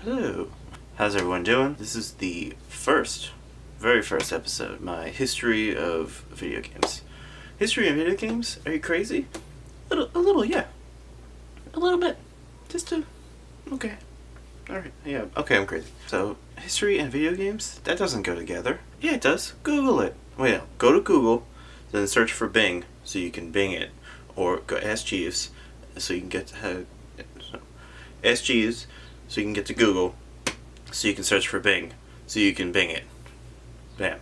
Hello. How's everyone doing? This is the very first episode, my history of video games. History of video games? Are you crazy? A little, yeah. A little bit. Okay. Alright, yeah, okay, I'm crazy. So, history and video games? That doesn't go together. Yeah, it does. Google it. Well, go to Google, then search for Bing, so you can Bing it. Or go ask Jeeves, so you can get to... ask Jeeves, so you can get to Google, so you can search for Bing, so you can Bing it. Bam.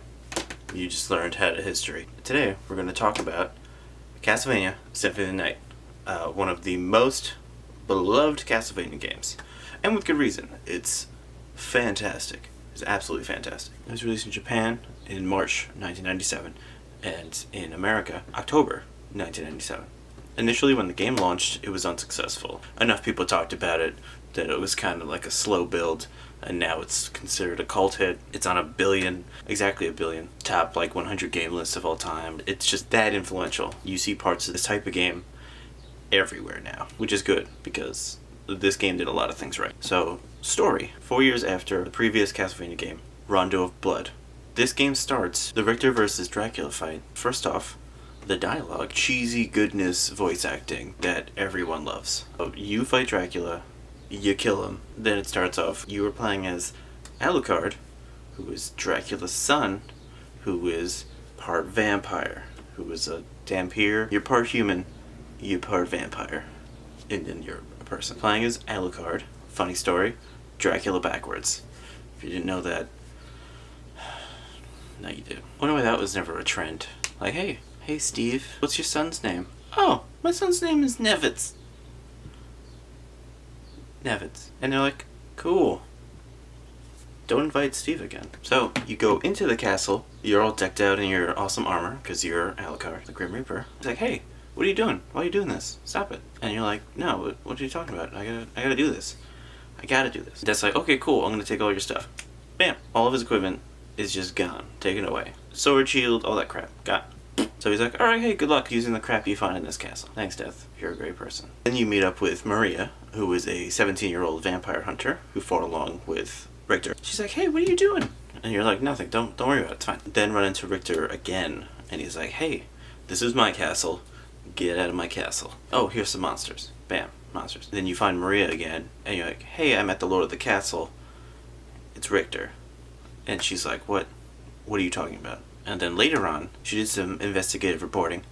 You just learned how to history. Today, we're going to talk about Castlevania Symphony of the Night. One of the most beloved Castlevania games. And with good reason. It's fantastic. It's absolutely fantastic. It was released in Japan in March 1997, and in America, October 1997. Initially, when the game launched, it was unsuccessful. Enough people talked about it that it was kind of like a slow build, and now it's considered a cult hit. It's on exactly a billion, top like 100 game lists of all time. It's just that influential. You see parts of this type of game everywhere now, which is good because this game did a lot of things right. So, story. 4 years after the previous Castlevania game, Rondo of Blood. This game starts the Richter versus Dracula fight. First off, the dialogue, cheesy goodness voice acting that everyone loves. So you fight Dracula, you kill him. Then it starts off, you were playing as Alucard, who is Dracula's son, who is part vampire, who is a Dhampir. You're part human, you're part vampire, and then you're a person. Playing as Alucard, funny story, Dracula backwards. If you didn't know that, now you do. I wonder why that was never a trend. Like, hey Steve, what's your son's name? Oh, my son's name is Nevitz. And they're like, cool. Don't invite Steve again. So, you go into the castle, you're all decked out in your awesome armor, because you're Alucard, the Grim Reaper. He's like, hey, what are you doing? Why are you doing this? Stop it. And you're like, no, what are you talking about? I gotta do this. I gotta do this. That's like, okay, cool, I'm gonna take all your stuff. Bam. All of his equipment is just gone. Taken away. Sword, shield, all that crap. Got. So he's like, alright, hey, good luck using the crap you find in this castle. Thanks, Death. You're a great person. Then you meet up with Maria, who is a 17-year-old vampire hunter who fought along with Richter. She's like, hey, what are you doing? And you're like, nothing. Don't worry about it. It's fine. Then run into Richter again, and he's like, hey, this is my castle. Get out of my castle. Oh, here's some monsters. Bam. Monsters. Then you find Maria again, and you're like, hey, I'm at the Lord of the Castle. It's Richter. And she's like, what? What are you talking about? And then later on, she did some investigative reporting,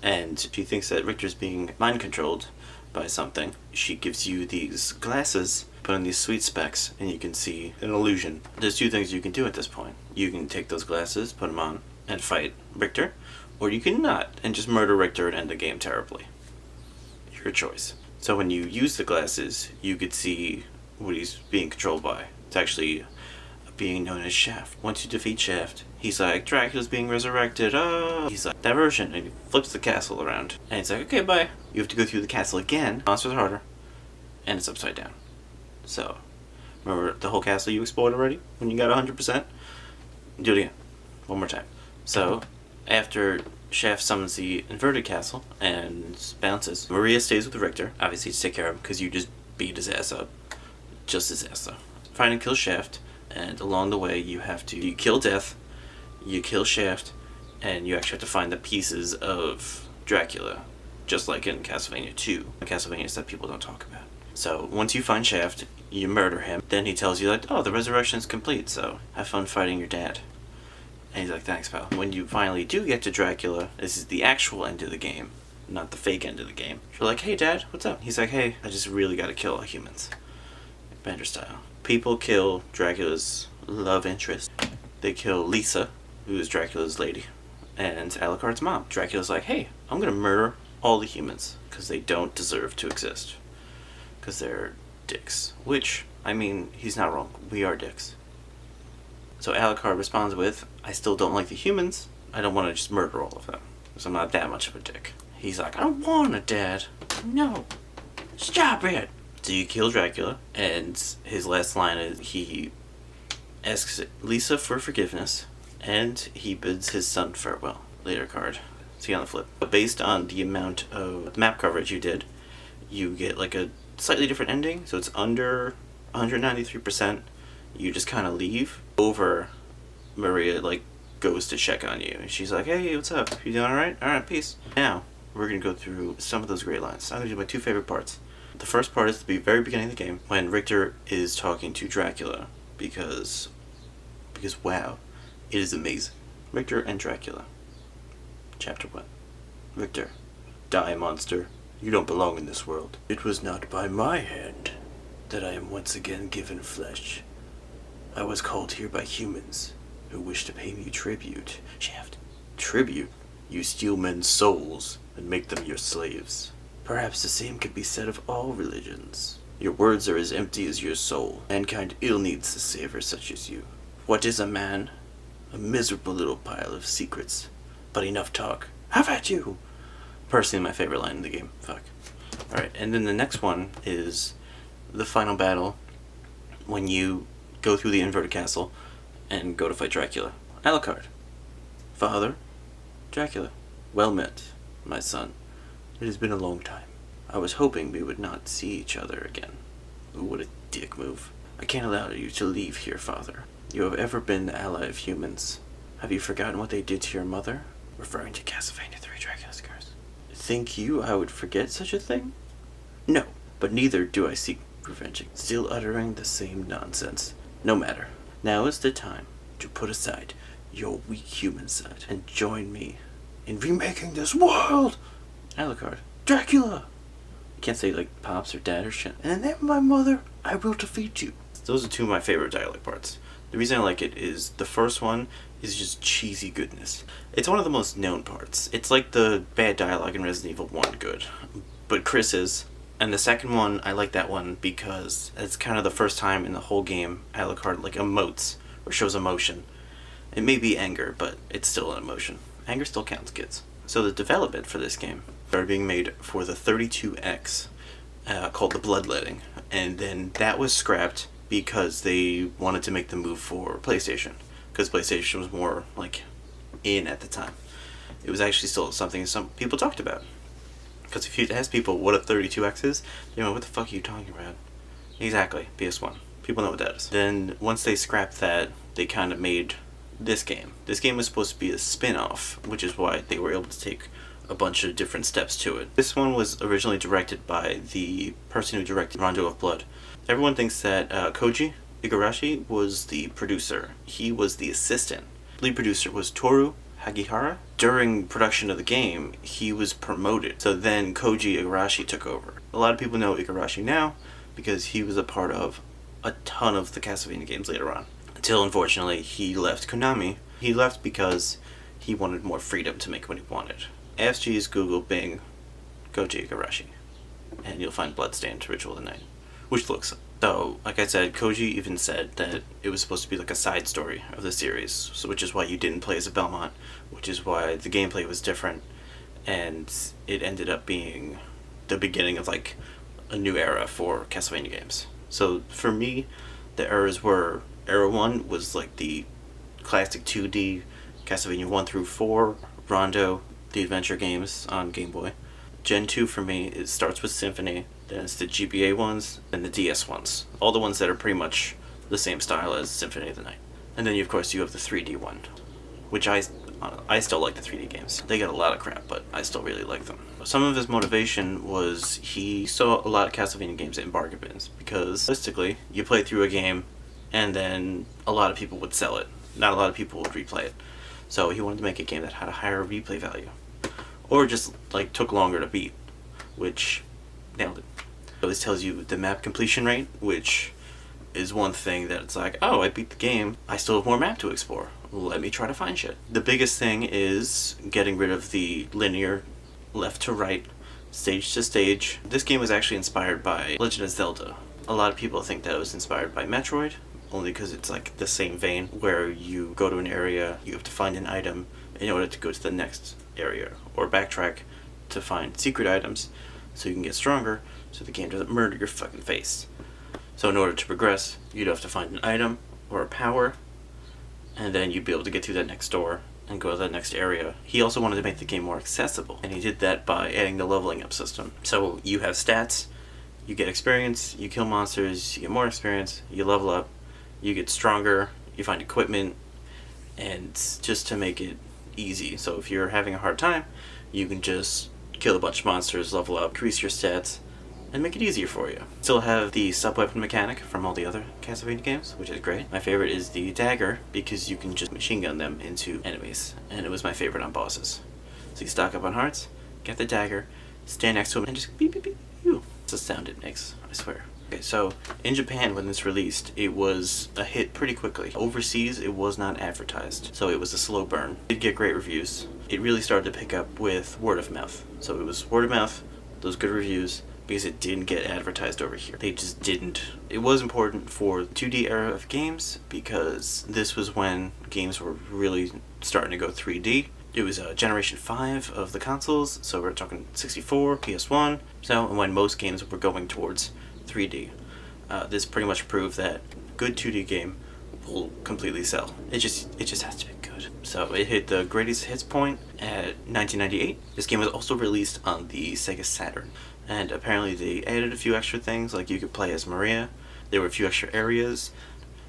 and she thinks that Richter's being mind-controlled by something. She gives you these glasses, put on these sweet specs, and you can see an illusion. There's two things you can do at this point. You can take those glasses, put them on, and fight Richter, or you can not, and just murder Richter and end the game terribly. Your choice. So when you use the glasses, you could see what he's being controlled by. It's actually being known as Shaft. Once you defeat Shaft, he's like, Dracula's being resurrected, He's like, diversion, and he flips the castle around. And he's like, okay, bye. You have to go through the castle again, monsters are harder, and it's upside down. So, remember the whole castle you explored already? When you got 100%? Do it again. One more time. So, after Shaft summons the inverted castle and bounces, Maria stays with Richter, obviously to take care of him, because you just beat his ass up. Just his ass, though. Find and kill Shaft. And along the way, you kill Death, you kill Shaft, and you actually have to find the pieces of Dracula, just like in Castlevania 2. Castlevanias that people don't talk about. So, once you find Shaft, you murder him. Then he tells you, like, oh, the resurrection's complete, so have fun fighting your dad. And he's like, thanks, pal. When you finally do get to Dracula, this is the actual end of the game, not the fake end of the game. You're like, hey, Dad, what's up? He's like, hey, I just really gotta kill all humans. Bender style. People kill Dracula's love interest. They kill Lisa, who is Dracula's lady, and Alucard's mom. Dracula's like, hey, I'm gonna murder all the humans, because they don't deserve to exist. Because they're dicks. Which, I mean, he's not wrong. We are dicks. So Alucard responds with, I still don't like the humans. I don't want to just murder all of them, because I'm not that much of a dick. He's like, I don't want to, Dad. No. Stop it. So you kill Dracula, and his last line is he asks Lisa for forgiveness, and he bids his son farewell. Later card. See on the flip. But based on the amount of map coverage you did, you get like a slightly different ending, so it's under 193%, you just kind of leave. Over, Maria, like, goes to check on you. And she's like, hey, what's up? You doing alright? Alright, peace. Now, we're going to go through some of those great lines. I'm going to do my two favorite parts. The first part is the very beginning of the game, when Richter is talking to Dracula, because wow, it is amazing. Richter and Dracula. Chapter 1. Richter, die, monster. You don't belong in this world. It was not by my hand that I am once again given flesh. I was called here by humans who wish to pay me tribute. Shaft. Tribute? You steal men's souls and make them your slaves. Perhaps the same could be said of all religions. Your words are as empty as your soul. Mankind ill needs a savior such as you. What is a man? A miserable little pile of secrets. But enough talk. Have at you! Personally, my favorite line in the game. Fuck. Alright, and then the next one is the final battle when you go through the inverted castle and go to fight Dracula. Alucard. Father, Dracula. Well met, my son. It has been a long time. I was hoping we would not see each other again. Ooh, what a dick move. I can't allow you to leave here, father. You have ever been the ally of humans. Have you forgotten what they did to your mother? Referring to Castlevania 3 Dracula's Curse. Think you I would forget such a thing? No, but neither do I seek revenge. Still uttering the same nonsense. No matter. Now is the time to put aside your weak human side and join me in remaking this world! Alucard. Dracula! You can't say like pops or dad or shit. And in the name of my mother, I will defeat you. Those are two of my favorite dialogue parts. The reason I like it is the first one is just cheesy goodness. It's one of the most known parts. It's like the bad dialogue in Resident Evil 1 good. But Chris is. And the second one, I like that one because it's kind of the first time in the whole game Alucard like emotes or shows emotion. It may be anger, but it's still an emotion. Anger still counts, kids. So the development for this game started being made for the 32X called the Bloodletting. And then that was scrapped because they wanted to make the move for PlayStation. Because PlayStation was more like in at the time. It was actually still something some people talked about. Because if you ask people what a 32X is, they go, what the fuck are you talking about? Exactly, PS1. People know what that is. Then once they scrapped that, they kind of made this game. This game was supposed to be a spin-off, which is why they were able to take a bunch of different steps to it. This one was originally directed by the person who directed Rondo of Blood. Everyone thinks that Koji Igarashi was the producer. He was the assistant. Lead producer was Toru Hagihara. During production of the game, he was promoted. So then Koji Igarashi took over. A lot of people know Igarashi now because he was a part of a ton of the Castlevania games later on. Until, unfortunately, he left Konami. He left because he wanted more freedom to make what he wanted. AFG's Google Bing Koji Igarashi, and you'll find Bloodstained Ritual of the Night, which looks... So, like I said, Koji even said that it was supposed to be like a side story of the series, so which is why you didn't play as a Belmont, which is why the gameplay was different, and it ended up being the beginning of like a new era for Castlevania games. So for me, the eras were... Era 1 was like the classic 2D Castlevania 1 through 4, Rondo, the adventure games on Game Boy. Gen 2 for me, it starts with Symphony, then it's the GBA ones, and the DS ones. All the ones that are pretty much the same style as Symphony of the Night. And then, of course, you have the 3D one, which I still like the 3D games. They get a lot of crap, but I still really like them. Some of his motivation was he saw a lot of Castlevania games in bargain bins, because, realistically, you play through a game, and then a lot of people would sell it. Not a lot of people would replay it. So he wanted to make a game that had a higher replay value. Or just, like, took longer to beat, which nailed it. So this tells you the map completion rate, which is one thing that it's like, oh, I beat the game, I still have more map to explore. Let me try to find shit. The biggest thing is getting rid of the linear left to right, stage to stage. This game was actually inspired by Legend of Zelda. A lot of people think that it was inspired by Metroid, only because it's like the same vein, where you go to an area, you have to find an item in order to go to the next area, or backtrack to find secret items so you can get stronger, so the game doesn't murder your fucking face. So in order to progress, you'd have to find an item or a power, and then you'd be able to get through that next door and go to that next area. He also wanted to make the game more accessible, and he did that by adding the leveling up system. So you have stats, You get experience, you kill monsters, you get more experience, you level up, you get stronger, you find equipment, and just to make it easy. So if you're having a hard time, you can just kill a bunch of monsters, level up, increase your stats, and make it easier for you. Still have the sub-weapon mechanic from all the other Castlevania games, which is great. My favorite is the dagger, because you can just machine gun them into enemies, and it was my favorite on bosses. So you stock up on hearts, get the dagger, stand next to them, and just beep beep beep beep. It's the sound it makes, I swear. Okay, so in Japan when this released, it was a hit pretty quickly. Overseas, it was not advertised, so it was a slow burn. It did get great reviews. It really started to pick up with word of mouth. So it was word of mouth, those good reviews, because it didn't get advertised over here. They just didn't. It was important for the 2D era of games, because this was when games were really starting to go 3D. It was Generation 5 of the consoles, so we're talking 64, PS1, so when most games were going towards 3D. This pretty much proved that good 2D game will completely sell. It just has to be good. So it hit the greatest hits point at 1998. This game was also released on the Sega Saturn, and apparently they added a few extra things, like you could play as Maria. There were a few extra areas.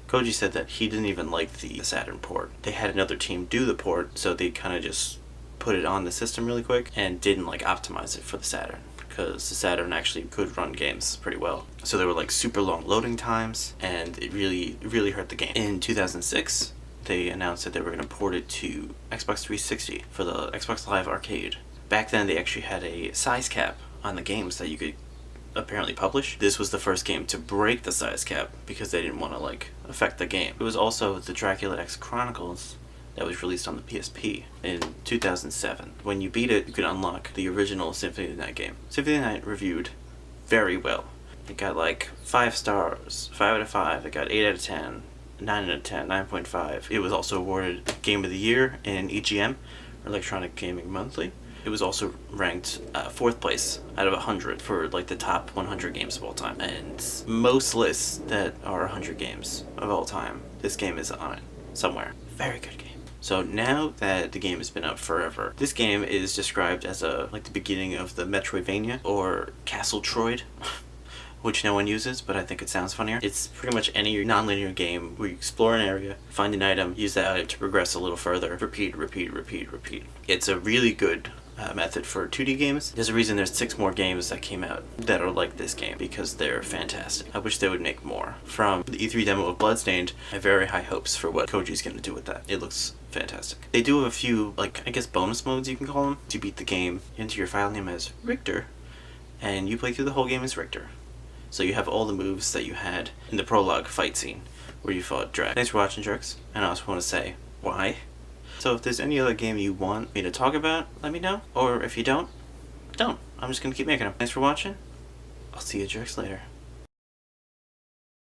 Koji said that he didn't even like the Saturn port. They had another team do the port, so they kind of just put it on the system really quick and didn't like optimize it for the Saturn, because the Saturn actually could run games pretty well. So there were like super long loading times, and it really hurt the game. In 2006, they announced that they were going to port it to Xbox 360 for the Xbox Live Arcade. Back then, they actually had a size cap on the games that you could apparently publish. This was the first game to break the size cap because they didn't want to like affect the game. It was also the Dracula X Chronicles that was released on the PSP in 2007. When you beat it, you could unlock the original Symphony of the Night game. Symphony of the Night reviewed very well. It got like 5 stars, 5 out of 5. It got 8 out of 10, 9 out of 10, 9.5. It was also awarded Game of the Year in EGM, Electronic Gaming Monthly. It was also ranked 4th place out of 100 for like the top 100 games of all time. And most lists that are 100 games of all time, this game is on it somewhere. Very good game. So now that the game has been out forever, this game is described as like the beginning of the Metroidvania or Castle Troid, which no one uses, but I think it sounds funnier. It's pretty much any non-linear game where you explore an area, find an item, use that item to progress a little further, repeat. It's a really good method for 2D games. There's a reason there's 6 more games that came out that are like this game, because they're fantastic. I wish they would make more. From the E3 demo of Bloodstained, I have very high hopes for what Koji's going to do with that. It looks fantastic. They do have a few, like, I guess bonus modes you can call them. To beat the game, enter your file name as Richter, and you play through the whole game as Richter. So you have all the moves that you had in the prologue fight scene where you fought Drac. Thanks for watching, Jerks, and I also want to say, why? So if there's any other game you want me to talk about, let me know. Or if you don't. I'm just going to keep making them. Thanks for watching. I'll see you jerks later.